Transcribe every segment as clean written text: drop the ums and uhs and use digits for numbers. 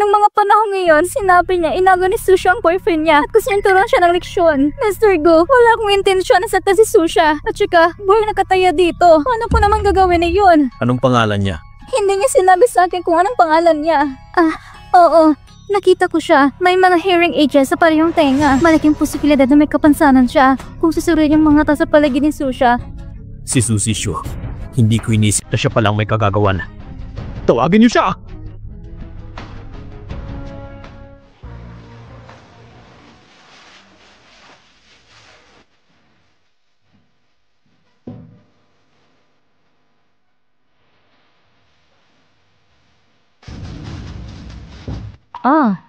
Nung mga panahon ngayon, sinabi niya inago ni Susha ang boyfriend niya at gusto niyang turuan siya ng leksyon. Mr. Go, wala akong intensyon na saktan si Susha. At saka, buhay nakataya dito. Paano ko naman gagawin na yun? Anong pangalan niya? Hindi niya sinabi sa akin kung anong pangalan niya. Oo. Nakita ko siya. May mga hearing aids sa parehong tenga. Malaking posibilidad na may kapansanan siya. Kung susurin yung mga tao sa paligid ni Susha. Si Susie Shu. Hindi ko inisip na siya palang may kagagawan. Tawagin niyo siya!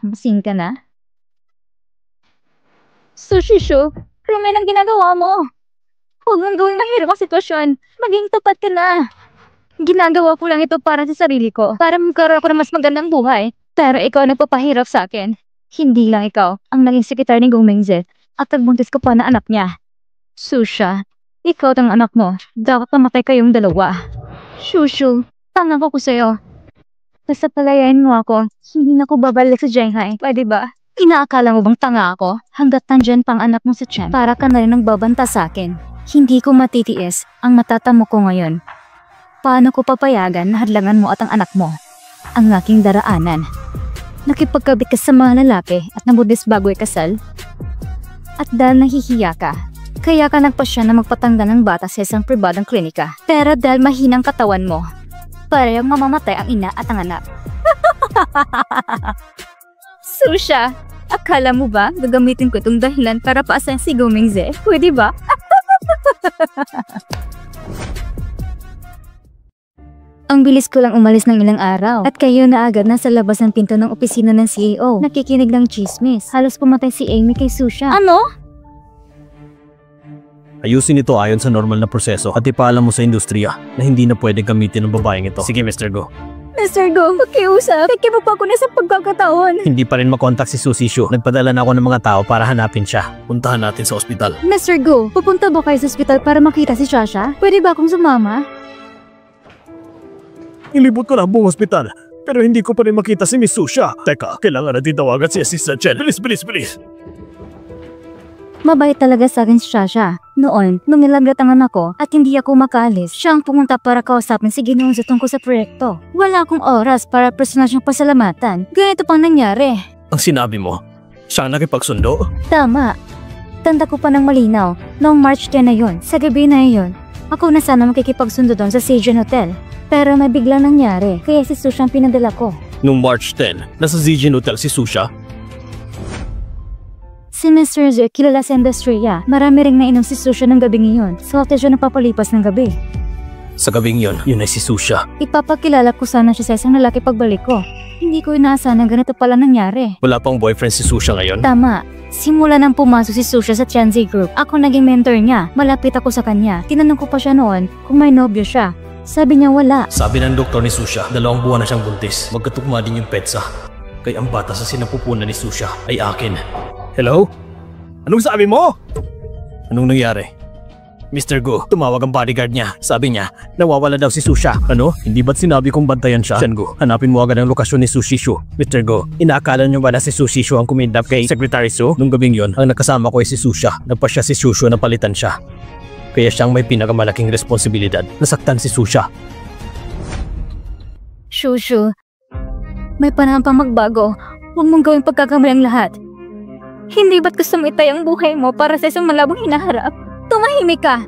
Basing ka na? Sushi Shu, Rumen ang ginagawa mo. Huwag mong gawing mahirap ang sitwasyon. Maging tapat ka na. Ginagawa ko lang ito para sa sarili ko. Para magkaroon ako ng mas magandang buhay. Pero ikaw ang nagpapahirap sa akin. Hindi lang ikaw ang naging sekretary ni Gong Mingzhi at nagbuntis ko pa na anak niya. Susha, ikaw at ang anak mo. Dapat mamatay kayong dalawa. Shushu, tanga ko sa'yo. Basta palayain mo ako, hindi na ako babalik sa Shanghai. Pwede ba? Inaakala mo bang tanga ako? Hanggat nandyan pang anak mo sa tiyan, para ka na rin ang babanta sa akin. Hindi ko matitiis ang matatamo ko ngayon. Paano ko papayagan na hadlangan mo at ang anak mo? Ang aking daraanan. Nakipagkabit ka sa mga lalaki at nabudis bago ikasal? At dahil nahihiya ka, kaya ka nagpasya na magpatanggal ng bata sa isang pribadong klinika. Pero dahil mahinang katawan mo, parehong mamamatay ang ina at ang anak. Susha, akala mo ba gagamitin ko itong dahilan para paasahin si Gong Mingzhi? Pwede ba? Ang bilis ko lang umalis ng ilang araw at kayo na agad nasa labas ng pinto ng opisina ng CEO. Nakikinig ng chismis. Halos pumatay si Amy kay Susha. Ano? Ayusin ito ayon sa normal na proseso at ipaalam mo sa industriya na hindi na pwedeng gamitin ng babaeng ito. Sige, Mr. Go. Mr. Go, pakiusap. Nakikipa pa ako na sa pagkakataon. Hindi pa rin makontak si Susie Shu. Nagpadala na ako ng mga tao para hanapin siya. Puntahan natin sa ospital. Mr. Go, pupunta ba kayo sa ospital para makita si Shasha? Pwede ba akong sumama? Ilibot ko na buong ospital, pero hindi ko pa rin makita si Miss Susha. Teka, kailangan natin tawagan si Assistant Chen. Bilis, bilis, bilis! Mabait talaga sa akin si Shasha. Noon, nung nilaglatangan ako at hindi ako makaalis, siya ang pumunta para kausapin si Ginoong tungkol sa proyekto. Wala akong oras para personal siyang pasalamatan. Ganito pang nangyari. Ang sinabi mo, siya ang nakipagsundo? Tama. Tanda ko pa ng malinaw. Noong March 10 na yun, sa gabi na yun, ako na sana makikipagsundo doon sa Seijan Hotel. Pero may biglang nangyari, kaya si Susha ang pinadala ko. Noong March 10, nasa Seijan Hotel si Susha? Si Mr. Zhu, kilala sa industriya. Marami ring nainom si Susha ng gabing iyon. So after siya napapalipas ng gabi. Sa gabing yun ay si Susha. Ipapakilala ko sana siya sa isang lalaki pagbalik ko. Hindi ko inaasahan na ganito pala nangyari. Wala pang boyfriend si Susha ngayon? Tama. Simula nang pumasok si Susha sa Tianzi Group, ako naging mentor niya. Malapit ako sa kanya. Tinanong ko pa siya noon kung may nobyo siya. Sabi niya wala. Sabi ng doktor ni Susha, 2 buwan na siyang buntis. Magkatugma din yung petsa. Kaya ang bata sa sinapupunan ni Susha ay akin. Hello? Anong sabi mo? Anong nangyari? Mr. Go, tumawag ang bodyguard niya. Sabi niya, nawawala daw si Susha. Ano? Hindi ba't sinabi kong bantayan siya? Go, hanapin mo agad ang lokasyon ni Sushi Shu. Mr. Go, inaakala niyo ba na si Sushi Shu ang kumidnap kay Secretary Su? Nung gabing yon, ang nakasama ko ay si Susha. Nagpa siya si Sushu na palitan siya. Kaya siyang may pinakamalaking responsibilidad. Nasaktan si Susha. Shushu, may panahon pang magbago. Huwag mong gawing pagkakamali ang lahat. Hindi ba't gusto mo itay ang buhay mo para sa isang malabong hinaharap? Tumahimik ka!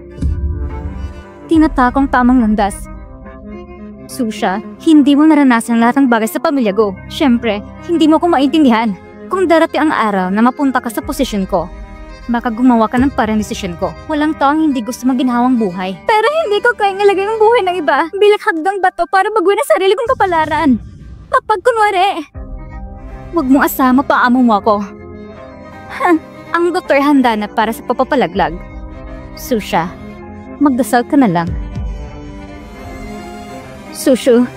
Tinatakong tamang landas. Susha, hindi mo naranasan lahat ng bagay sa pamilya Go. Siyempre, hindi mo ko maintindihan. Kung darating ang araw na mapunta ka sa posisyon ko, baka gumawa ka ng parang desisyon ko. Walang taong hindi gusto maginhawang buhay. Pero hindi ko kayang ilagay ang buhay ng iba bilang hagdang bato para baguhin ang sarili kong kapalaran. Kapag kunwari, huwag mong asama pa amo mo ako. Ang doktor handa na para sa papapalaglag. Susha, magdasal ka na lang. Sushu.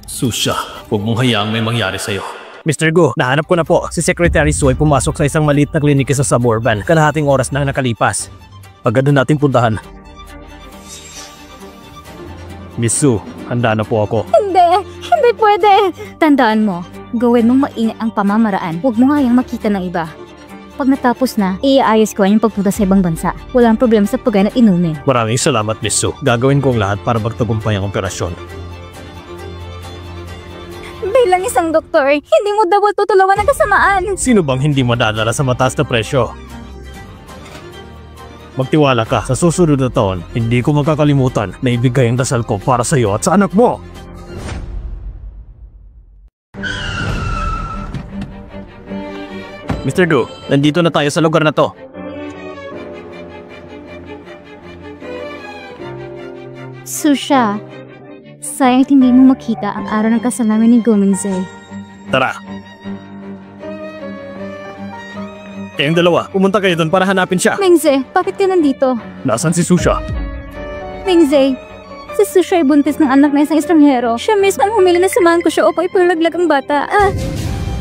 Susha, huwag mong hayaang may mangyari sa'yo. Mr. Go, nahanap ko na po. Si Secretary Su ay pumasok sa isang maliit na klinika sa suburban. Kalahating oras na nakalipas. Agad na nating puntahan. Miss Su, handa na po ako. Hindi pwede! Tandaan mo, gawin mong maingat ang pamamaraan. Huwag mo ngayang makita ng iba. Pag natapos na, iaayos ko yung pagpunta sa ibang bansa. Walang problema sa pagkain at inumin. Maraming salamat, Miss Sue. Gagawin ko ang lahat para magtagumpay ang operasyon. Bilang isang doktor, hindi mo dapat tutulungan ng kasamaan. Sino bang hindi madadala sa mataas na presyo? Magtiwala ka, sa susunod na taon, hindi ko makakalimutan na ibigay ang dasal ko para sa iyo at sa anak mo. Mr. Gu, nandito na tayo sa lugar na to. Susha, sayang hindi mo makita ang araw ng kasal namin ni Gomingze. Tara. Kayong dalawa, pumunta kayo doon para hanapin siya. Mingze, bakit ka nandito? Nasaan si Susha? Mingze, si Susha ay buntis ng anak na isang estranghero. Siya mismo ang humili na samahan ko siya upang ipalaglag ang bata.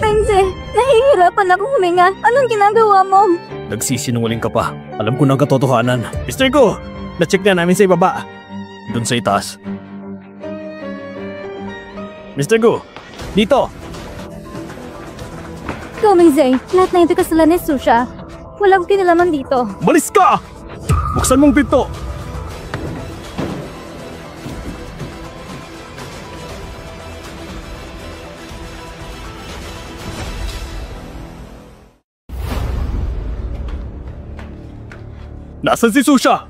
Mingze, nahihirapan akong huminga. Anong ginagawa mo? Nagsisinungaling ka pa. Alam ko na ang katotohanan. Mr. Gu, na-check na namin sa ibaba. Doon sa itaas. Mr. Gu, dito! Gomingze, lahat na ito kasalanan ni Susha. Walang kinalaman dito. Malis ka! Buksan mong pinto! Nasaan si Susha?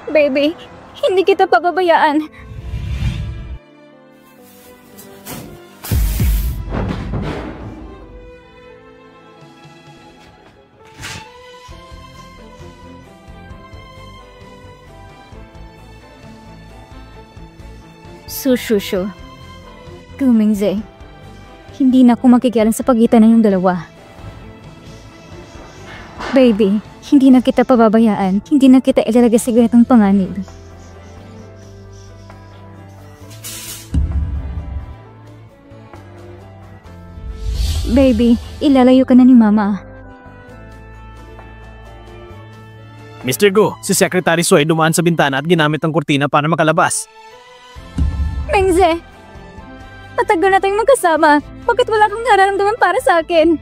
Baby, hindi kita pababayaan. Sushushu. Gomingze. Hindi na ako magkikialam sa pagitan ng dalawa. Baby, hindi na kita pababayaan. Hindi na kita ilalagay sa ganitong panganib. Baby, ilalayo ka na ni Mama. Mr. Gu, si Secretary Sui dumaan sa bintana at ginamit ang kurtina para makalabas. Mingze! Matagal na tayong magkasama. Bakit wala kang nararamdaman para sa akin?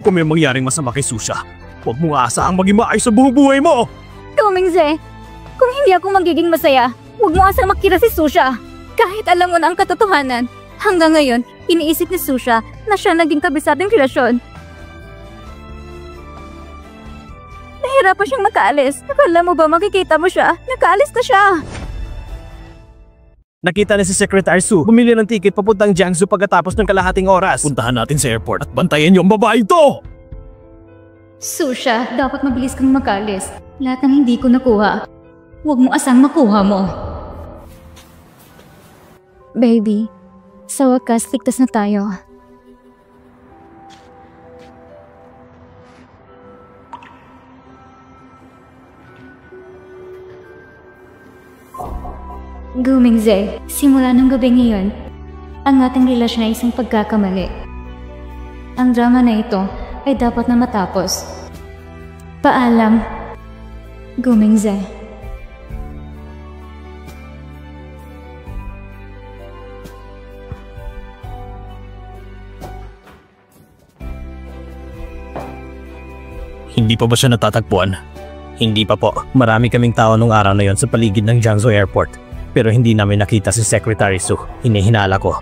Kung may mangyaring masama kay Susha, huwag mong aasahang maging maayos sa buong buhay mo! Gomingze, kung hindi ako magiging masaya, huwag mo asang makita si Susha. Kahit alam mo na ang katotohanan, hanggang ngayon, iniisip ni Susha na siya naging kabisadang relasyon. Nahirapan siyang makaalis. Akala mo ba makikita mo siya? Nakaalis na siya. Nakita na si Secretary Su, bumili ng ticket papuntang Jiangsu pagkatapos ng kalahating oras. Puntahan natin sa airport at bantayan yung babae ito! Susha, dapat mabilis kang makaalis. Lahat ng hindi ko nakuha, huwag mo asang makuha mo. Baby, sa wakas, ligtas na tayo. Gomingze, simula ng gabi ngayon, ang ating relasyon ay isang pagkakamali. Ang drama na ito ay dapat na matapos. Paalam, Gomingze. Hindi pa ba siya natatagpuan? Hindi pa po. Marami kaming tao nung araw na yon sa paligid ng Jiangsu Airport. Pero hindi namin nakita si Secretary Su. Hinihinala ko.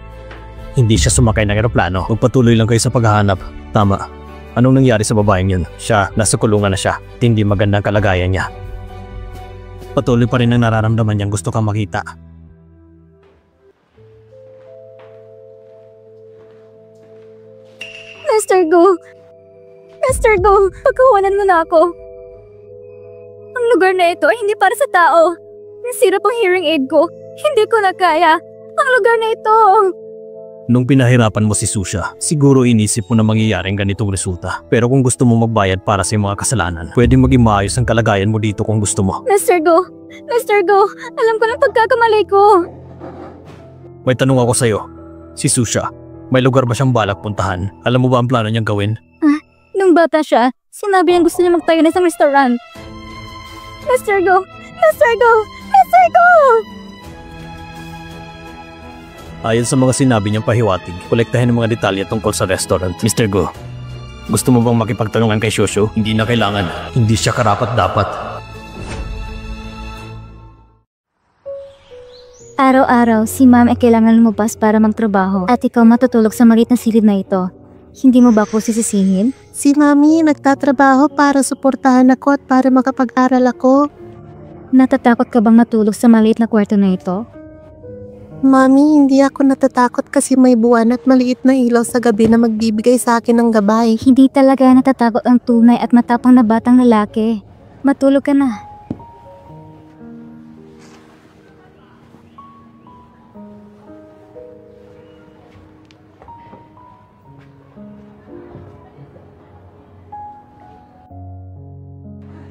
Hindi siya sumakay ng eroplano. Magpatuloy lang kayo sa paghahanap. Tama. Anong nangyari sa babaeng yun? Siya, nasa kulungan na siya. At hindi magandang kalagayan niya. Patuloy pa rin ang nararamdaman niyang gusto kang makita. Mr. Gu! Mr. Gu, pagkawalan mo na ako. Ang lugar na ito ay hindi para sa tao. Nasira pang hearing aid ko. Hindi ko na kaya. Ang lugar na ito. Nung pinahirapan mo si Susha, siguro inisip mo na mangyayaring ganitong resulta. Pero kung gusto mo magbayad para sa mga kasalanan, pwedeng maging maayos ang kalagayan mo dito kung gusto mo. Mr. Gu! Mr. Gu! Alam ko ng pagkakamali ko. May tanong ako sa'yo. Si Susha, may lugar ba siyang balak puntahan? Alam mo ba ang plano niyang gawin? Nung bata siya, sinabi niya gusto niya magtayo ng isang restaurant. Mr. Gu! Mr. Gu! Mr. sponsor ko! Ayon sa mga sinabi niyang pahiwatig, kolektahin ang mga detalye tungkol sa restaurant. Mr. Go, gusto mo bang makipagtanungan kay Shoshu? Hindi na kailangan. Hindi siya karapat-dapat. Araw-araw, si ma'am ay kailangan lumabas para magtrabaho at ikaw matutulog sa maliit na silid na ito. Hindi mo ba ako sisisihin? Si Mami nagtatrabaho para suportahan ako at para makapag-aral ako. Natatakot ka bang matulog sa maliit na kwarto na ito? Mami, hindi ako natatakot kasi may buwan at maliit na ilaw sa gabi na magbibigay sa akin ng gabay. Hindi talaga natatakot ang tunay at matapang na batang lalaki. Matulog ka na.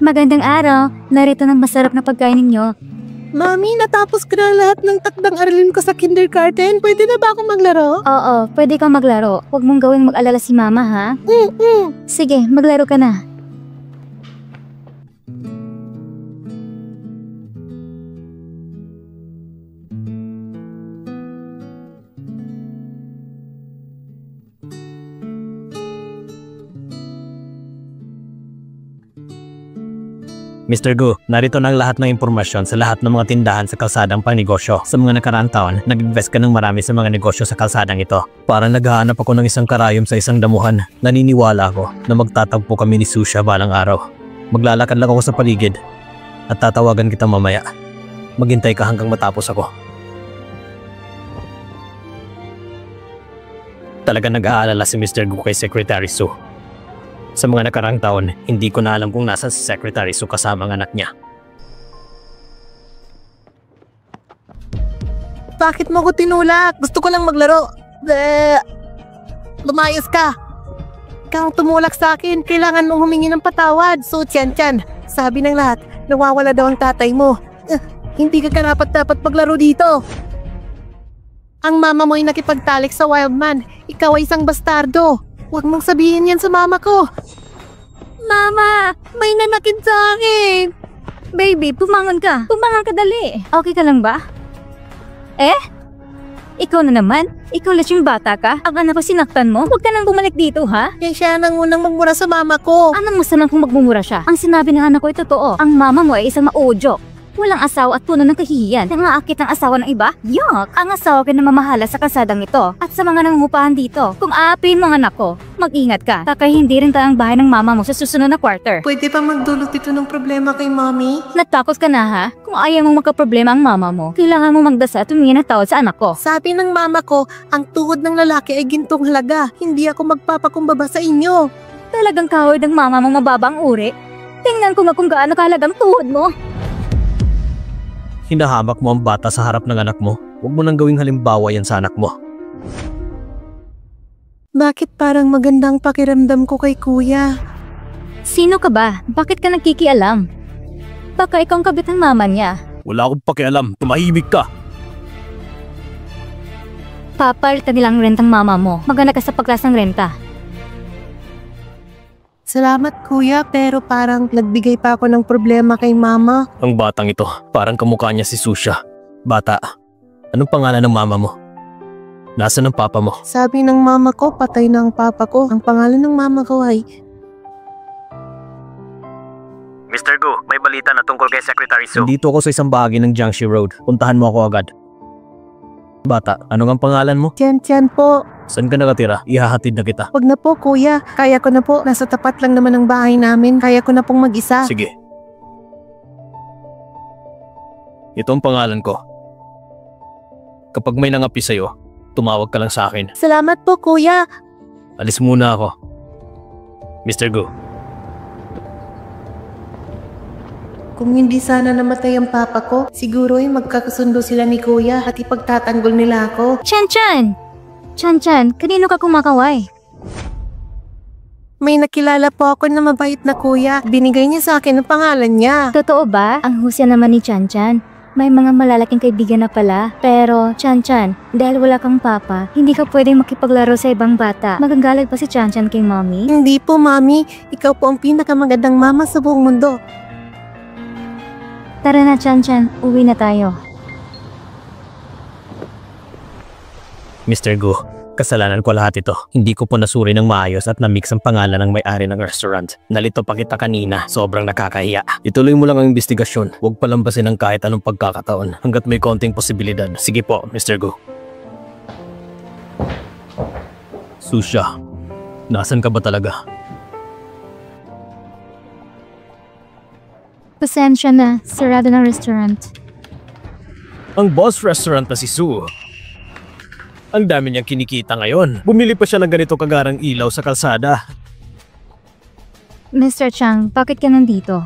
Magandang araw. Narito ng masarap na pagkain ninyo. Mami, natapos ko na lahat ng takdang aralin ko sa kindergarten. Pwede na ba akong maglaro? Oo, pwede kang maglaro. Huwag mong gawing mag-alala si mama, ha? Sige, maglaro ka na. Mr. Gu, narito na ang lahat ng impormasyon sa lahat ng mga tindahan sa kalsadang pangnegosyo. Sa mga nakaraang taon, nag-invest ka ng marami sa mga negosyo sa kalsadang ito. Parang naghahanap ako ng isang karayom sa isang damuhan. Naniniwala ako na magtatagpo kami ni Susha balang araw. Maglalakad lang ako sa paligid at tatawagan kita mamaya. Maghintay ka hanggang matapos ako. Talaga nag-aalala si Mr. Gu kay Secretary Su. Sa mga nakaraang taon, hindi ko na alam kung nasa si Secretary Su kasama ang anak niya. Bakit mo ko tinulak? Gusto ko lang maglaro. Lumayas ka. Ikaw ang tumulak sa akin. Kailangan mong humingi ng patawad. So, tiyan. Sabi ng lahat, nawawala daw ang tatay mo. Hindi ka karapat-dapat maglaro dito. Ang mama mo ay nakipagtalik sa Wildman. Ikaw ay isang bastardo. Huwag mong sabihin yan sa mama ko. Mama! May nanakit sa akin! Baby, pumangon ka. Pumangon ka dali. Okay ka lang ba? Ikaw na naman? Ikaw lang yung bata ka? Ang anak ko sinaktan mo? Huwag ka nang bumalik dito, ha? Kaya siya nang unang magmura sa mama ko. Anong masama kung magmumura siya? Ang sinabi ng anak ko ay totoo. Ang mama mo ay isang maudyok. Walang asawa at puno ng kahihiyan. Nangaakit ang asawa ng iba? Yuck! Ang asawa ko na mamahala sa kalsadang ito at sa mga nangungupahan dito. Kung aapin mga anak ko, mag-ingat ka. Takay hindi rin ang bahay ng mama mo sa susunod na quarter. Pwede pa magdulot ito ng problema kay Mommy? Natakot ka na, ha? Kung ayaw mong magkaproblema ang mama mo, kailangan mo magdasa at humingi ng tawad sa anak ko. Sabi ng mama ko, ang tuhod ng lalaki ay gintong halaga. Hindi ako magpapakumbaba sa inyo. Talagang kahoy ng mama mo mababa ang uri? Tingnan ko nga kung gaano kahalagang tuhod mo. Hinahamak mo ang bata sa harap ng anak mo. Huwag mo nang gawing halimbawa yan sa anak mo. Bakit parang magandang pakiramdam ko kay kuya? Sino ka ba? Bakit ka nagkikialam? Baka ikaw ang kabit ng mama niya. Wala akong pakialam. Tumahimik ka. Papalitan nilang rentang mama mo. Maganda ka sa paglas ng renta. Salamat kuya, pero parang nagbigay pa ako ng problema kay mama. Ang batang ito, parang kamukha niya si Susha. Bata, anong pangalan ng mama mo? Nasaan ang papa mo? Sabi ng mama ko, patay na ang papa ko. Ang pangalan ng mama ko ay... Mr. Gu, may balita na tungkol kay Secretary Su. Nandito ako sa isang bahagi ng Jiangxi Road. Puntahan mo ako agad. Bata, ano ang pangalan mo? Tiyan po. Saan ka nakatira? Ihahatid na kita. Wag na po kuya, kaya ko na po. Nasa tapat lang naman ng bahay namin. Kaya ko na pong mag-isa. Sige. Ito ang pangalan ko. Kapag may nangapi sa'yo, tumawag ka lang sa akin. Salamat po kuya. Alis muna ako. Mr. Gu. Kung hindi sana namatay ang papa ko, siguro ay magkakasundo sila ni kuya at ipagtatanggol nila ako. Chan-chan! Chan-chan, kanino ka kumakaway? May nakilala po ako na mabait na kuya. Binigay niya sa akin ang pangalan niya. Totoo ba? Ang husya naman ni Chan-chan. May mga malalaking kaibigan na pala. Pero, Chan-chan, dahil wala kang papa, hindi ka pwedeng makipaglaro sa ibang bata. Magagalit pa si Chan-chan kay mommy? Hindi po, mami. Ikaw po ang pinakamagandang mama sa buong mundo. Tara na, Chan-chan. Uwi na tayo. Mr. Gu, kasalanan ko lahat ito. Hindi ko po nasuri ng maayos at na-mix ang pangalan ng may-ari ng restaurant. Nalito pa kita kanina. Sobrang nakakahiya. Ituloy mo lang ang investigasyon. Huwag palambasin ng kahit anong pagkakataon hanggat may konting posibilidad. Sige po, Mr. Gu. Susha, nasan ka ba talaga? Pasensya na. Sarado ng restaurant. Ang boss restaurant na si Su. Ang dami niyang kinikita ngayon. Bumili pa siya ng ganito kagarang ilaw sa kalsada. Mr. Chang, bakit ka nandito?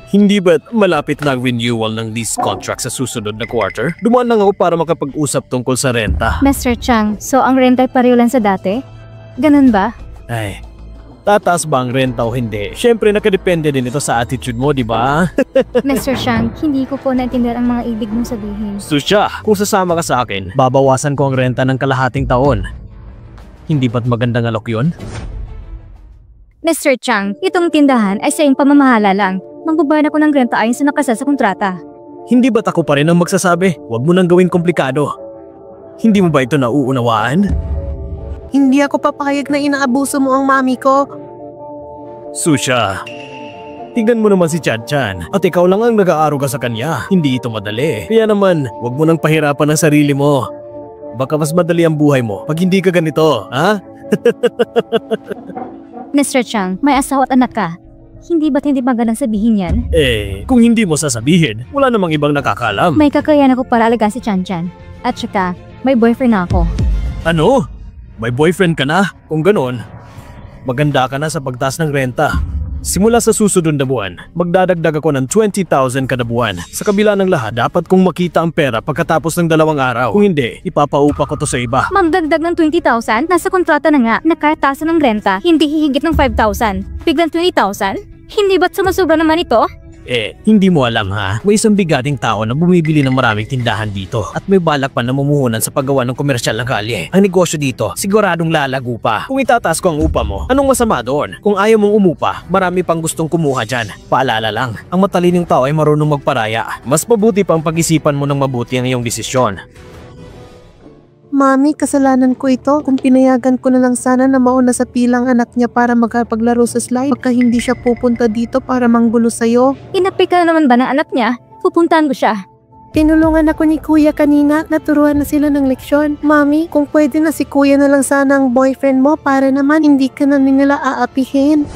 Hindi ba't malapit na ang renewal ng lease contract sa susunod na quarter? Dumaan lang ako para makapag-usap tungkol sa renta. Mr. Chang, so ang renta ay pareho lang sa dati? Ganun ba? Ay, tataas ba ang renta o hindi? Siyempre nakadepende din ito sa attitude mo, di ba? Mr. Chang, hindi ko po naintindihan ang mga ibig mong sabihin. Susha, kung sasama ka sa akin, babawasan ko ang renta ng kalahating taon. Hindi ba't magandang alok yun? Mr. Chang, itong tindahan ay sa iyong pamamahala lang. Magbabayad ako ng renta ayon sa nakasal sa kontrata. Hindi ba't ako pa rin ang magsasabi? Huwag mo nang gawing komplikado. Hindi mo ba ito nauunawaan? Hindi ako papayag na inaabuso mo ang mami ko. Susha, tignan mo naman si Chan-chan at ikaw lang ang nag-aaruga sa kanya. Hindi ito madali. Kaya naman, huwag mo nang pahirapan ang sarili mo. Baka mas madali ang buhay mo pag hindi ka ganito, ha? Mr. Chang, may asawa at anak ka. Hindi ba't hindi magandang sabihin yan? Kung hindi mo sasabihin, wala namang ibang nakakalam. May kakayahan ako para alagaan si Chan-chan. At saka, may boyfriend na ako. Ano? May boyfriend ka na? Kung ganon, maganda ka na sa pagtaas ng renta. Simula sa susunod na buwan, magdadagdag ako ng 20,000 kada buwan. Sa kabila ng lahat, dapat kong makita ang pera pagkatapos ng 2 araw. Kung hindi, ipapaupa ko to sa iba. Magdagdag ng 20,000? Nasa kontrata na nga na kahit taasan ng renta, hindi hihigit ng 5,000. Biglang 20,000? Hindi ba't sumasobra naman ito? Hindi mo alam ha? May isang bigating tao na bumibili ng maraming tindahan dito at may balak pa na mumuhunan sa paggawa ng komersyal ng kalye. Ang negosyo dito, siguradong lalago pa. Kung itataas ko ang upa mo, anong masama doon? Kung ayaw mong umupa, marami pang gustong kumuha dyan. Paalala lang, ang matalinong tao ay marunong magparaya. Mas mabuti pang pag-isipan mo ng mabuti ang iyong desisyon. Mami, kasalanan ko ito. Kung pinayagan ko na lang sana na mauna sa pilang anak niya para magkapaglaro sa slide, baka hindi siya pupunta dito para manggulo sa'yo. Inapi ka na naman ba ng anak niya? Pupuntahan ko siya. Tinulungan ako ni Kuya kanina, naturuan na sila ng leksyon. Mami, kung pwede na si Kuya na lang sana ang boyfriend mo para naman hindi ka na nila aapihin.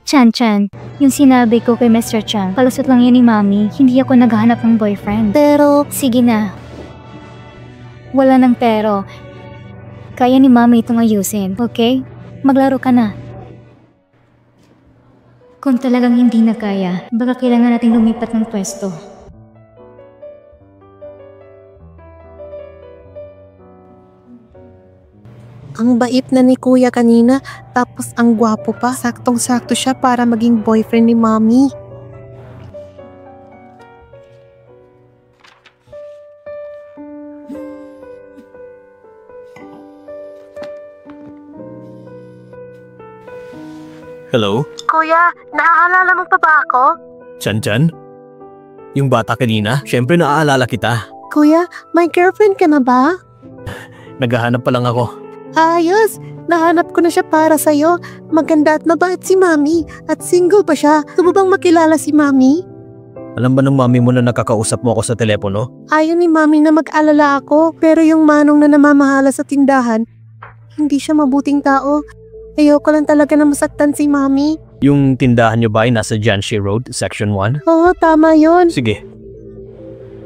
Chan-chan, yung sinabi ko kay Mr. Chang, palusot lang yan ni Mami, hindi ako naghahanap ng boyfriend. Pero, sige na. Wala ng pero. Kaya ni Mami itong ayusin, okay? Maglaro ka na. Kung talagang hindi na kaya, baka kailangan nating lumipat ng pwesto. ang bait na ni Kuya kanina, tapos ang gwapo pa. Saktong-sakto siya para maging boyfriend ni Mommy. Hello? Kuya, naaalala mo pa ba ako? Chan-chan? Yung bata kanina? Siyempre naaalala kita. Kuya, may girlfriend ka na ba? Naghahanap pa lang ako. Ayos! Nahanap ko na siya para sa'yo. Maganda at mabait si Mami. At single pa siya. Gusto mo bang makilala si Mami? Alam ba ng mami mo na nakakausap mo ako sa telepono? Ayaw ni Mami na mag-alala ako. Pero yung manong na namamahala sa tindahan, hindi siya mabuting tao. Ayoko lang talaga na masaktan si Mami. Yung tindahan nyo ba ay nasa Jianxi Road, Section 1? Oo, tama yon. Sige.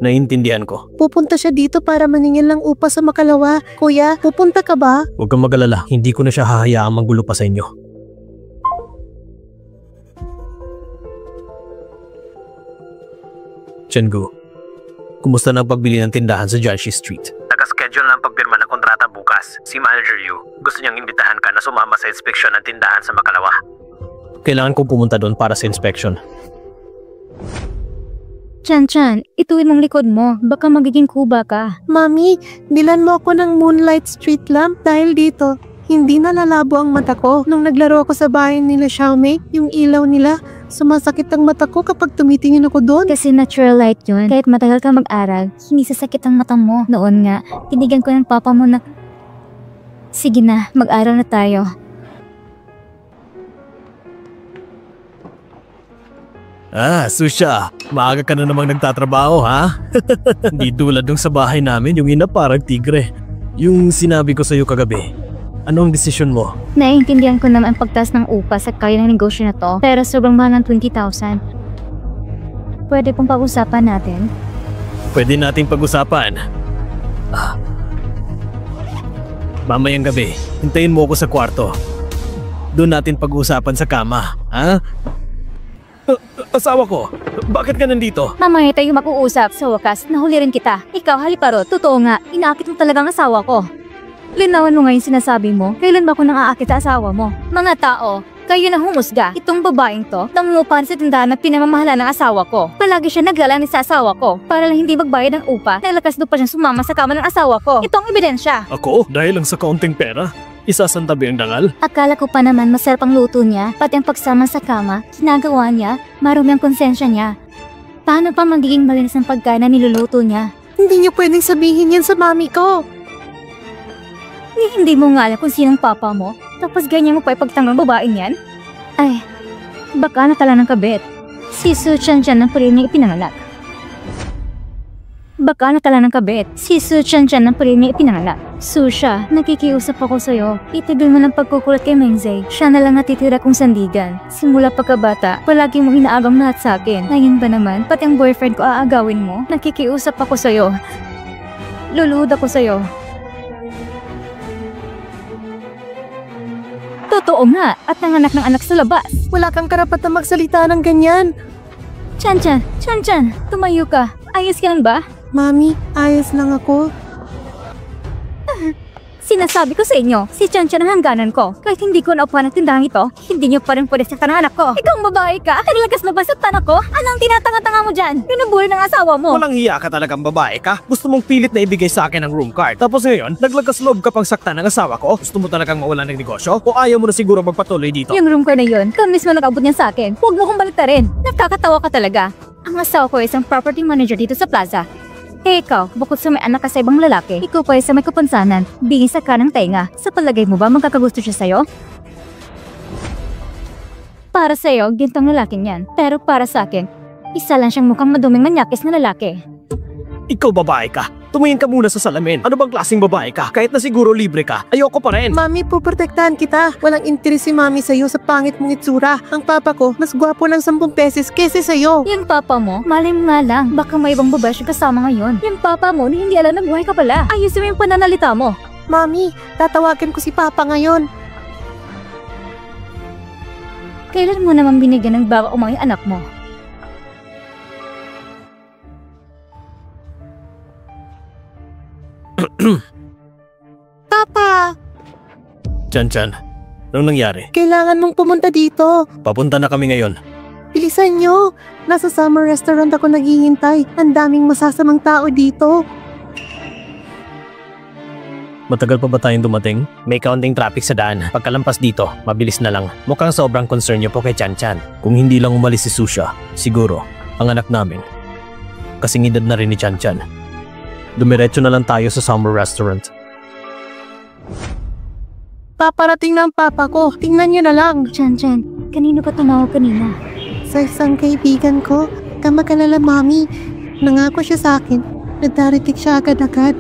Naiintindihan ko. Pupunta siya dito para maningil ng upa sa Makalawa. Kuya, pupunta ka ba? Huwag kang mag-alala. Hindi ko na siya hahayaang manggulo pa sa inyo. Chengu, kumusta na ang pagbili ng tindahan sa Jianxi Street? Naka-schedule na ang pagpirma ng kontrata bukas. Si Manager Yu, gusto niyang imbitahan ka na sumama sa inspeksyon ng tindahan sa Makalawa. Kailangan kong pumunta doon para sa inspection. Chan-chan, ituwid mong likod mo. Baka magiging kuba ka. Mami, bilan mo ako ng moonlight street lamp dahil dito. Hindi na lalabo ang mata ko. Nung naglaro ako sa bahay nila Xiaomei, yung ilaw nila, Sumasakit ang mata ko kapag tumitingin ako doon. Kasi natural light yun. Kahit matagal ka mag-aral, hindi sasakit ang mata mo. Noon nga, tinigan ko ng papa mo na, sige na, mag-aral na tayo. Susha, maaga ka na namang nagtatrabaho, ha? Hindi tulad nung sa bahay namin, yung ina parang tigre. Yung sinabi ko sa'yo kagabi, anong desisyon mo? Naiintindihan ko naman ang pagtaas ng upa sa kaya ng negosyo na to, pero sobrang mahal ng 20,000. Pwede pong pag-usapan natin? Pwede nating pag-usapan. Mamayang gabi, hintayin mo ako sa kwarto. Doon natin pag-usapan sa kama, ha? Asawa ko, bakit ka nandito? Mamaya tayo mag-uusap. Sa wakas, nahuli rin kita. Ikaw, haliparot. Totoo nga, inaakit mo talagang asawa ko. Linawan mo ngayon sinasabi mo, kailan ba ako nang aakit sa asawa mo? Mga tao, kayo na humusga. Itong babaeng to, nangungupahan sa tindahan na pinamamahala ng asawa ko. Palagi siya naglalani sa asawa ko. Para lang hindi magbayad ng upa, nalakas doon pa siyang sumama sa kama ng asawa ko. Ito ang ebidensya. Ako? Dahil lang sa kaunting pera? Isasantabi ang dangal? Akala ko pa naman masarap ang luto niya, pati ang pagsama sa kama, ginagawa niya, marumi ang konsensya niya. Paano pa magiging malinis ang pagkain na niluluto niya? Hindi niyo pwedeng sabihin yan sa mami ko. Hindi mo nga alam kung sinong papa mo, tapos ganyan mo pa ipagtanggol babaeng yan? Ay, baka natala ng kabit. Si Su Chan Chan ang pari niya ipinanganak. Baka natala ng kabit. Si Su Chan Chan ang pari niya ipinanganak. Susha, nakikiusap ako sa'yo. Itigil mo ng pagkukulat kay Mengzay. Siya na lang natitira kong sandigan. Simula pagkabata, palagi mong inaagam lahat sa akin. Ngayon ba naman, pati ang boyfriend ko aagawin mo? Nakikiusap ako sa'yo. Luluhod ako sa'yo. Totoo nga, at nanganak ng anak sa labas. Wala kang karapatang magsalita ng ganyan. Chan Chan, tumayo ka. Ayos ka lang ba? Mami, ayos lang ako. Sinasabi ko sa inyo, si Chan Chan ang hangganan ko. Kahit hindi ko naupuan ang tindahan ito, hindi niyo pa rin pwede sa anak ko. Ikaw ang babae ka? Naglagas na ba sa tanak ko? Anong tinatanga-tanga mo dyan? Pinubuli ng asawa mo. Walang hiya ka talagang babae ka? Gusto mong pilit na ibigay sa akin ang room card. Tapos ngayon, naglagas loob ka pang saktan ng asawa ko? Gusto mo talagang mawalan ng negosyo? O ayaw mo na siguro magpatuloy dito? Yung room card na yun, kami mismo nag-abot niya sa akin. Huwag mo kong baliktarin. Nakakatawa ka talaga. Ang asawa ko ay isang property manager dito sa plaza. Eh ikaw, bukod sa may anak ka sa ibang lalaki, ikaw pa ay sa may kapansanan, bingis sa kanang tenga. Sa palagay mo ba magkakagusto siya sa'yo? Para sa'yo, gintong lalaking yan. Pero para sa akin, isa lang siyang mukhang maduming manyakis na lalaki. Ikaw babae ka? Tumingin ka muna sa salamin. Ano bang klaseng babae ka? Kahit na siguro libre ka, ayoko pa rin. Mami, puprotektahan kita. Walang interes si mami sa'yo sa pangit mong itsura. Ang papa ko, mas gwapo ng 10 pesos kesa sa'yo. Yung papa mo, malay mo nga lang, baka may ibang babae siya kasama ngayon. Yung papa mo, hindi alam na buhay ka pala. Ayusin mo yung pananalita mo. Mami, tatawagan ko si papa ngayon. Kailan mo naman binigyan ng bago umang anak mo? Papa! Chan, anong nangyari? Kailangan mong pumunta dito. Papunta na kami ngayon. Bilisan nyo. Nasa summer restaurant ako naghihintay. Ang daming masasamang tao dito. Matagal pa ba tayong dumating? May kaunting traffic sa daan. Pagkalampas dito, mabilis na lang. Mukhang sobrang concern niyo po kay Chan Chan. Kung hindi lang umalis si Susha, siguro, ang anak namin. Kasing edad na rin ni Chan Chan. Dumiretso na lang tayo sa summer restaurant. Paparating na ang papa ko. Tingnan nyo na lang. Chan, kanino ka tumawag kanina? Sa isang kaibigan ko, kamakalala mami. Nangako siya sa akin. Nagdarating siya agad-agad.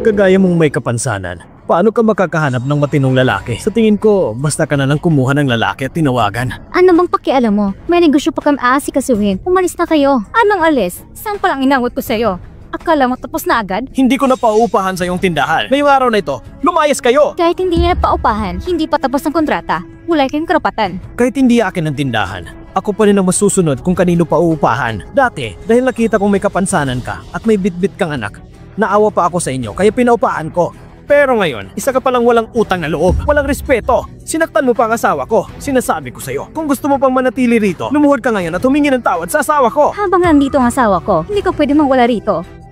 Kagaya mong may kapansanan. Paano ka makakahanap ng matinong lalaki? Sa tingin ko, basta ka na lang kumuha ng lalaki at tinawagan. Ano bang pakialam mo? May negosyo pa kami aasikasuhin. Umalis na kayo. Anong alis? Saan palang inawat ko sa'yo? Akala mo tapos na agad? Hindi ko na pauupahan sa iyong tindahan. Ngayong araw na ito, lumayas kayo! Kahit hindi niya paupahan, hindi pa tapos ang kontrata, wala kayong karapatan. Kahit hindi akin ang tindahan, ako pa rin ang masusunod kung kanino pauupahan. Dati, dahil nakita kong may kapansanan ka at may bitbit kang anak, naawa pa ako sa inyo kaya pinaupahan ko. Pero ngayon, isa ka palang walang utang na loob, walang respeto. Sinaktan mo pa ang asawa ko. Sinasabi ko sa'yo, kung gusto mo pang manatili rito, lumuhod ka ngayon at humingi ng tawad sa asawa ko. Habang nandito ang asawa ko, hindi ko pwede mawala rito.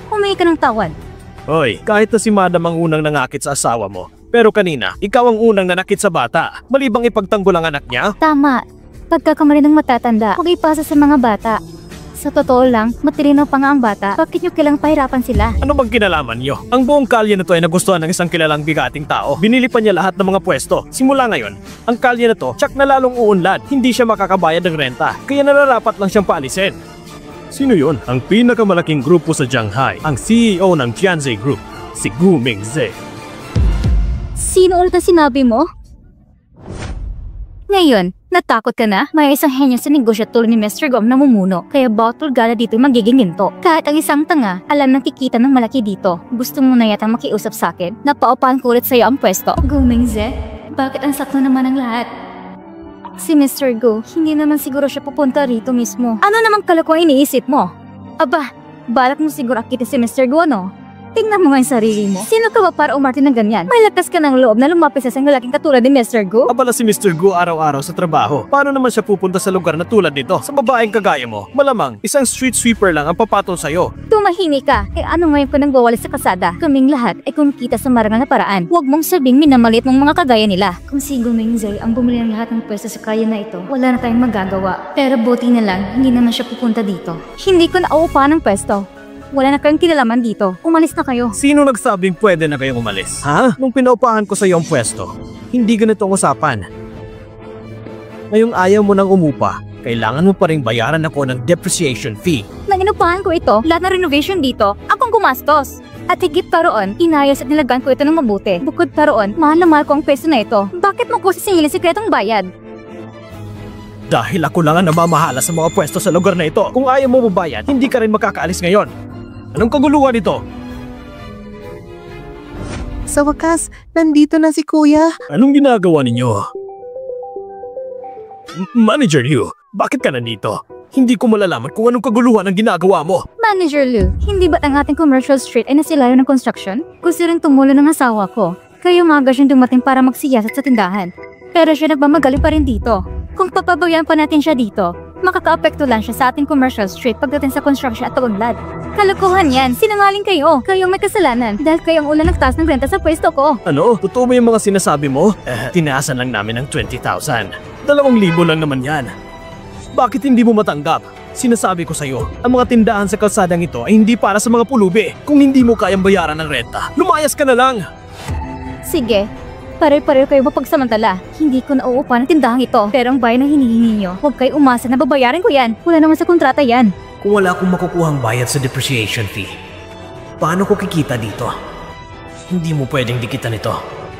Humingi ka ng tawad. Hoy, kahit na si Madam ang unang nangakit sa asawa mo, pero kanina, ikaw ang unang nanakit sa bata. Malibang ipagtanggol ang anak niya? Tama. Pagkakamali ng matatanda, huwag ipasa sa mga bata. Sa totoo lang, matalino pa nga ang bata. Bakit nyo kailang pahirapan sila? Ano bang kinalaman nyo? Ang buong kalye na to ay nagustuhan ng isang kilalang bigating tao. Binili pa niya lahat ng mga pwesto. Simula ngayon, ang kalye na to, tsak na lalong uunlad. Hindi siya makakabayad ng renta. Kaya nararapat lang siyang paalisin. Sino yun? Ang pinakamalaking grupo sa Shanghai. Ang CEO ng Tianzi Group, si Gu Mingze. Sino ulit ang sinabi mo? Ngayon, natakot ka na? May isang henyo sa negosyo tulad ni Mr. Gom na namumuno, kaya bottle gala dito magiging ginto. Kahit ang isang tanga, alam nang kikita ng malaki dito. Gusto mo na yatang makiusap sa akin? Napaupahan ko ulit sa'yo ang pwesto. Gu Mingze, bakit ang sakto naman ang lahat? Si Mr. Gu, hindi naman siguro siya pupunta rito mismo. Ano namang kalokohan iniisip mo? Aba, balak mo siguro akitin si Mr. Gu, no? Tingnan mo nga yung sarili mo. Sino ka ba para umarte ng ganyan? May lakas ka ng loob na lumapit sa isang lalaking katulad ni Mr. Gu? Abala si Mr. Gu araw-araw sa trabaho. Paano naman siya pupunta sa lugar na tulad nito? Sa babaeng kagaya mo, malamang isang street sweeper lang ang papatol sa'yo. Tumahimik ka. Ano ngayon ko nang bawali sa kasada? Kaming lahat ay kumikita sa marangal na paraan. Huwag mong sabing minamalit mong mga kagaya nila. Kung si Gu Mingze ang bumili ng lahat ng pwesto sa kaya na ito, wala na tayong magagawa. Pero buti na lang, hindi naman siya pupunta dito. Hindi ko nauupahan ng pwesto. Wala na kayong kinalaman dito. Umalis na kayo. Sino nagsabing pwede na kayong umalis? Ha? Nung pinaupahan ko sa iyong pwesto, hindi ganito ang usapan. Ngayong ayaw mo nang umupa, kailangan mo pa rin bayaran ako ng depreciation fee. Nang inupahan ko ito, lahat ng renovation dito, akong gumastos. At higit pa roon, inayos at nilagaan ko ito ng mabuti. Bukod pa roon, mahal na mahal ko ang peso na ito. Bakit mo ko sisingilin sikretong bayad? Dahil ako lang ang namamahala sa mga pwesto sa lugar na ito. Kung ayaw mo mabayad, hindi ka rin makakaalis ngayon. Anong kaguluhan ito? Sa wakas, nandito na si Kuya. Anong ginagawa ninyo? Manager Liu, bakit ka nandito? Hindi ko malalaman kung anong kaguluhan ang ginagawa mo. Manager Liu, hindi ba't ang ating commercial street ay nasilayo ng construction? Gusto rin tumulo ng asawa ko. Kaya umaga siyang dumating para magsiyasat sa tindahan. Pero siya nagmamagali pa rin dito. Kung papabayan pa natin siya dito, makaka-apekto lang siya sa ating commercial street pagdating sa construction at pagunlad. Kalokohan yan, sinungaling kayo. Kayong may kasalanan dahil kayong ulan nagtaas ng renta sa pwesto ko. Ano? Totoo ba yung mga sinasabi mo? Tinaasan lang namin ng 20,000. 2,000 lang naman yan. Bakit hindi mo matanggap? Sinasabi ko sa'yo, ang mga tindahan sa kalsadang ito ay hindi para sa mga pulubi. Kung hindi mo kayang bayaran ng renta, lumayas ka na lang. Sige. Pare-pareho kayo mapagsamantala. Hindi ko nauupa ng tindahang ito. Pero ang bayan ng hinihingi nyo, huwag kayo umasa na babayaran ko yan. Wala naman sa kontrata yan. Kung wala akong makukuhang bayad sa depreciation fee, paano ko kikita dito? Hindi mo pwedeng dikitan ito.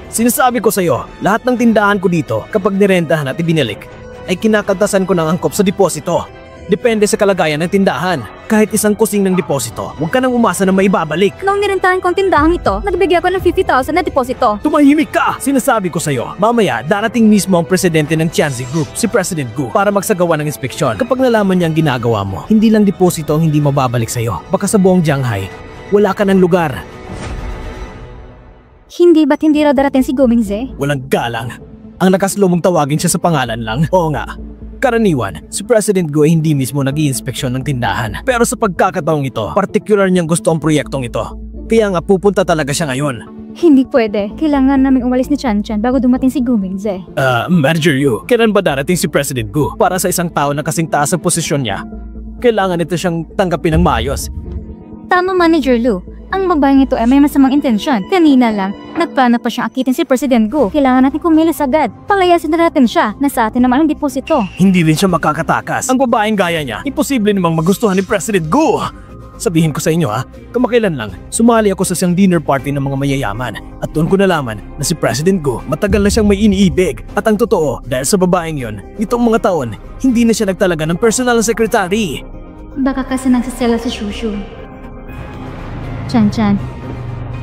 Sinasabi ko sa'yo, lahat ng tindahan ko dito, kapag nirentahan at ibinalik, ay kinakaltasan ko ng angkop sa deposito. Depende sa kalagayan ng tindahan. Kahit isang kusing ng deposito, huwag ka nang umasa na maibabalik. Nung nirentahan kong tindahang ito, nagbigay ako ng 50,000 na deposito. Tumahimik ka! Sinasabi ko sa'yo, mamaya darating mismo ang presidente ng Tianzi Group, si President Gu, para magsagawa ng inspeksyon. Kapag nalaman niya ang ginagawa mo, hindi lang deposito ang hindi mababalik sa'yo. Baka sa buong Shanghai, wala ka ng lugar. Hindi ba't hindi raw darating si Gu Mingze? Walang galang. Ang nakaslo mong tawagin siya sa pangalan lang. Oo nga. Karaniwan, si President Gu ay hindi mismo nag-i-inspeksyon ng tindahan. Pero sa pagkakataong ito, particular niyang gusto ang proyektong ito. Kaya nga pupunta talaga siya ngayon. Hindi pwede. Kailangan namin umalis ni Chan Chan bago dumating si Gu Mingze. Manager Yu, kailan ba darating si President Gu? Para sa isang tao na kasing taas ang posisyon niya, kailangan ito siyang tanggapin ng maayos. Tama, Manager Lu. Ang babaeng ito ay may masamang intensyon. Kanina lang, nagplano pa siyang akitin si President Gu. Kailangan natin kumilos agad. Palayasin na natin siya. Nasa atin naman ang deposito. Hindi rin siya makakatakas. Ang babaeng gaya niya, imposible namang magustuhan ni President Gu. Sabihin ko sa inyo kamakailan lang, sumali ako sa isang dinner party ng mga mayayaman. At doon ko nalaman na si President Gu matagal na siyang may iniibig. At ang totoo, dahil sa babaeng yon, itong mga taon, hindi na siya nagtalaga ng personal secretary. Baka kasi nagsasela si Shushu. Chan Chan,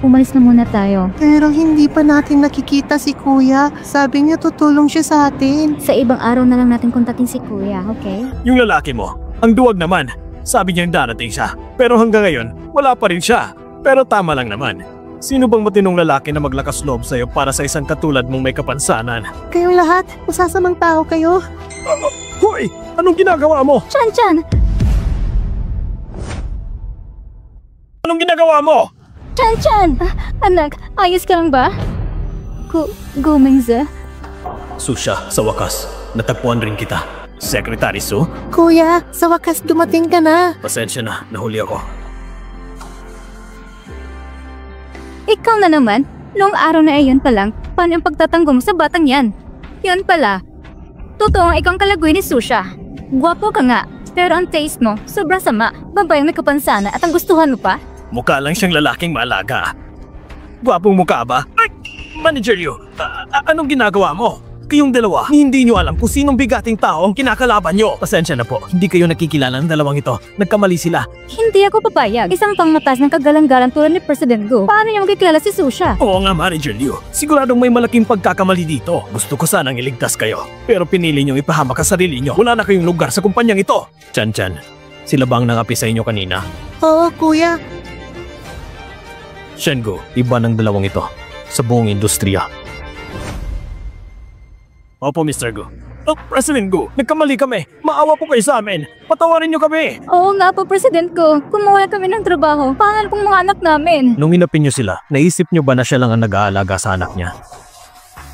umalis na muna tayo. Pero hindi pa natin nakikita si Kuya. Sabi niya tutulong siya sa atin. Sa ibang araw na lang natin kontakin si Kuya, okay? Yung lalaki mo, ang duwag naman. Sabi niyang darating siya. Pero hanggang ngayon, wala pa rin siya. Pero tama lang naman. Sino bang matinong lalaki na maglakas loob sa'yo para sa isang katulad mong may kapansanan? Kayong lahat, masasamang tao kayo. Hoy! Anong ginagawa mo? Chan Chan! Anong ginagawa mo? Chan Chan! Anak, ayos ka lang ba? Gu Mingze? Susha, sa wakas, natagpuan rin kita. Secretary Su? Kuya, sa wakas dumating ka na. Pasensya na, nahuli ako. Ikaw na naman, noong araw na iyon pa lang, paano yung pagtatanggol mo sa batang yan? Yun pala, totoo ang ikaw ang kalaguy ni Susha. Gwapo ka nga, pero ang taste mo, sobrang sama, babayang may kapansana at ang gustuhan mo pa? Mukha lang siyang lalaking malaga. Gwapong mukha ba? Ay! Manager Yu, anong ginagawa mo? Kayong dalawa, hindi nyo alam kung sinong bigating tao ang kinakalaban nyo. Pasensya na po, hindi kayo nakikilala ng dalawang ito. Nagkamali sila. Hindi ako papayag. Isang pangmatas ng kagalang-galang tulad ni President Go. Paano niya magkikilala si Susha? Oo nga, Manager Liu. Siguradong may malaking pagkakamali dito. Gusto ko sanang iligtas kayo. Pero pinili niyong ipahamak ang sarili niyo. Wala na kayong lugar sa kumpanyang ito. Chan-chan, sila bang nangapi sa inyo kanina? Oo, kuya. Shengo, iba ng dalawang ito sa buong industriya. Opo, Mr. Gu. Oh, President Gu, nagkamali kami. Maawa po kayo sa amin. Patawarin niyo kami. Oo nga po, President Go. Kumuha kami ng trabaho. Paano pong mga anak namin? Nung inapin niyo sila, naisip niyo ba na siya lang ang nag-aalaga sa anak niya?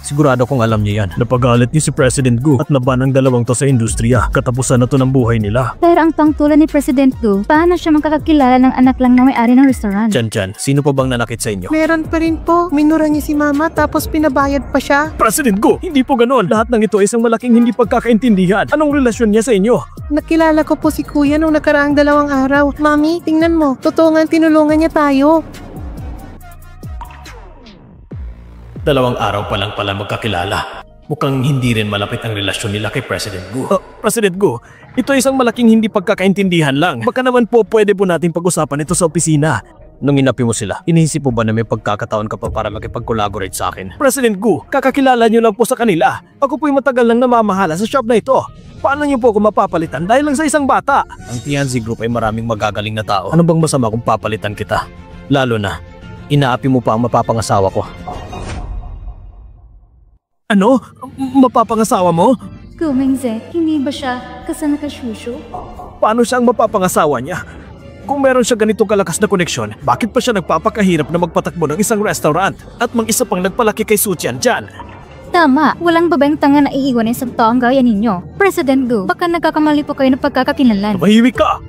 Sigurado kong alam niyo yan. Napagalit niyo si President Gu at naban ang dalawang to sa industriya. Katapusan na to ng buhay nila. Pero ang tangtulan ni President Go, paano siya makakakilala ng anak lang na may-ari ng restaurant? Chan-chan, sino pa bang nanakit sa inyo? Meron pa rin po. Minura niya si mama tapos pinabayad pa siya. President Gu, hindi po ganon. Lahat ng ito ay isang malaking hindi pagkakaintindihan. Anong relasyon niya sa inyo? Nakilala ko po si kuya nung nakaraang 2 araw. Mami, tingnan mo. Totoo nga tinulungan niya tayo. 2 araw pa lang pala magkakilala. Mukhang hindi rin malapit ang relasyon nila kay President Gu. President Gu, ito ay isang malaking hindi pagkakaintindihan lang. Baka naman po pwede po natin pag-usapan ito sa opisina. Nung inapi mo sila, iniisip mo ba na may pagkakataon ka pa para makipag-collaborate sa akin? President Gu, kakakilala niyo lang po sa kanila. Ako po'y matagal nang namamahala sa shop na ito. Paano niyo po ako mapapalitan dahil lang sa isang bata? Ang Tianzi Group ay maraming magagaling na tao. Ano bang masama kung papalitan kita? Lalo na, inaapi mo pa ang mapapangasawa ko. Ano? Mapapangasawa mo? Gumengze, hindi ba siya kasama ka Shushu? Paano siya ang mapapangasawa niya? Kung meron siya ganitong kalakas na koneksyon, bakit pa siya nagpapakahirap na magpatakbo ng isang restaurant at mang-isa pang nagpalaki kay Su Tiantian? Tama, walang babaeng tanga na iiwanin sa taong gaya ninyo. President Gu, baka nagkakamali po kayo ng pagkakakilanlan. Tumahimik ka!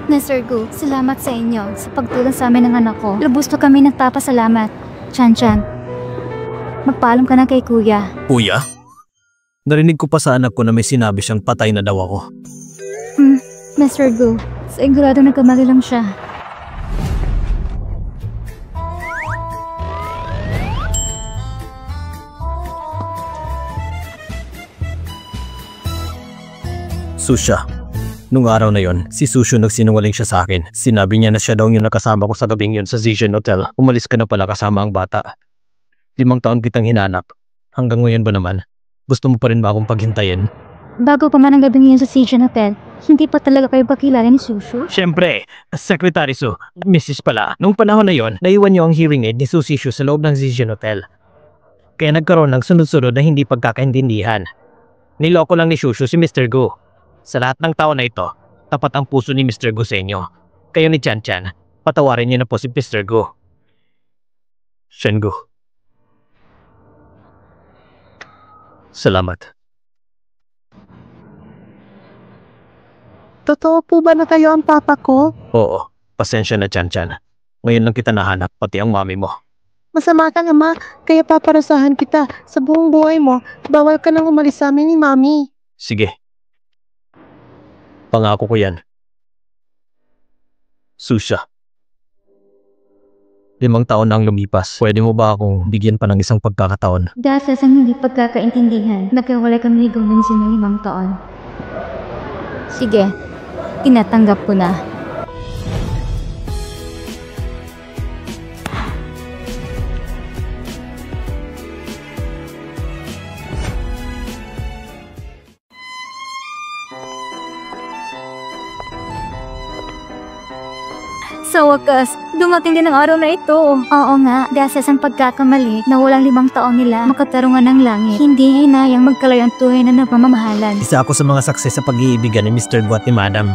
Mr. Gu, salamat sa inyo sa pagtulong sa amin ng anak ko. Lubos na kami nagpapasalamat. Chan-chan, magpaalam ka na kay kuya. Kuya? Narinig ko pa sa anak ko na may sinabi siyang patay na daw ako. Mr. Gu, sigurado nagkamali lang siya. Susha. Nung araw na yon, si Sushu nagsinungaling siya sa akin. Sinabi niya na siya daw yung nakasama ko sa gabing yun sa Zijian Hotel. Umalis ka na pala kasama ang bata. 5 taon kitang hinanap. Hanggang ngayon ba naman? Gusto mo pa rin ba akong paghintayin? Bago pa man ang gabi ngayon sa Zijian Hotel, hindi pa talaga kayo pakilala ni Sushu? Siyempre, Secretary Su, Mrs. pala. Nung panahon na yon, naiwan niyo ang hearing aid ni Su Sishu sa loob ng Zijian Hotel. Kaya nagkaroon ng sunod-sunod na hindi pagkakaintindihan. Niloko lang ni Shushu si Mr. Gu. Sa lahat ng taon na ito, tapat ang puso ni Mr. Gu sa inyo. Kayo ni Chan-chan, patawarin niyo na po si Mr. Gu. Shengu. Salamat. Totoo po ba na kayo ang papa ko? Oo, pasensya na Chan-chan. Ngayon lang kita nahanap, pati ang mami mo. Masama ka ama, kaya paparasahan kita. Sa buong buhay mo, bawal ka nang umalis sa amin ni mami. Sige. Pangako ko yan. Susha. 5 taon na ang lumipas. Pwede mo ba akong bigyan pa ng isang pagkakataon? Dahil sa isang hindi pagkakaintindihan, nagkawala kami ni Gomengze ng 5 taon. Sige, tinatanggap ko na. Sa wakas, dumating din ang araw na ito. Oo nga, dahil sa isang pagkakamali na walang 5 taon nila makatarungan ng langit, hindi hinayang magkalayo ang tunay na nagmamamahalan. Isa ako sa mga success sa pag-iibigan ni Mr. Gu at ni Madam.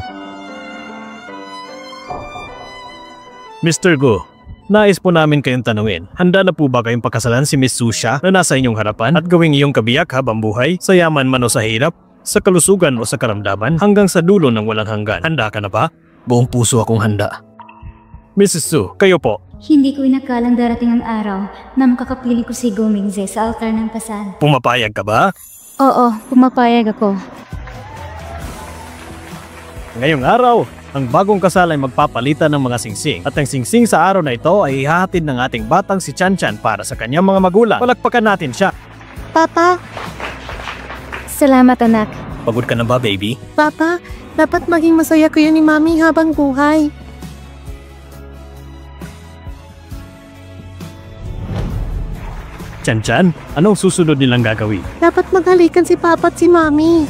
Mr. Gu, Nais po namin kayong tanungin, handa na po ba kayong pakasalan si Miss Susha na nasa inyong harapan at gawing iyong kabiyak habang buhay, sa yaman man o sa hirap, sa kalusugan o sa karamdaman, hanggang sa dulo ng walang hanggan? Handa ka na ba? Buong puso akong handa. Mrs. Su, kayo po. Hindi ko inakalang darating ang araw na makakapiling ko si Gomingze sa altar ng kasal. Pumapayag ka ba? Oo, pumapayag ako. Ngayong araw, ang bagong kasal ay magpapalitan ng mga singsing at ang singsing sa araw na ito ay ihahatid ng ating batang si Chan Chan para sa kanyang mga magulang. Palakpakan natin siya. Papa, Salamat anak. Pagod ka na ba, baby? Papa, dapat maging masaya kayo ni Mami habang buhay. Chan Chan, anong susunod nilang gagawin? Dapat maghalikan si Papa at si Mami.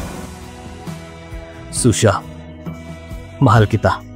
Susha, mahal kita.